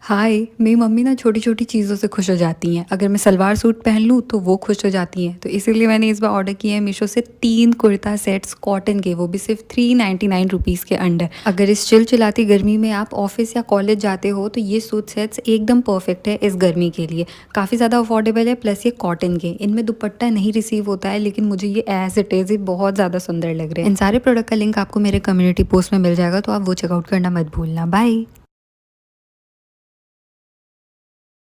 हाय, मेरी मम्मी ना छोटी-छोटी चीज़ों से खुश हो जाती हैं। अगर मैं सलवार सूट पहन लूँ तो वो खुश हो जाती हैं। तो इसीलिए मैंने इस बार ऑर्डर किए हैं मीशो से 3 कुर्ता सेट्स कॉटन के, वो भी सिर्फ़ 399 रुपीज़ के अंडर। अगर इस चिलचिलाती गर्मी में आप ऑफ़िस या कॉलेज जाते हो तो ये सूट सेट्स एकदम परफ़ेक्ट है इस गर्मी के लिए। काफ़ी ज़्यादा अफोर्डेबल है, प्लस ये कॉटन के। इनमें दुपट्टा नहीं रिसीव होता है, लेकिन मुझे ये एज़ इट इज़ ही बहुत ज़्यादा सुंदर लग रहे हैं। इन सारे प्रोडक्ट का लिंक आपको मेरे कम्युनिटी पोस्ट में मिल जाएगा, तो आप वो चेकआउट करना मत भूलना। बाय।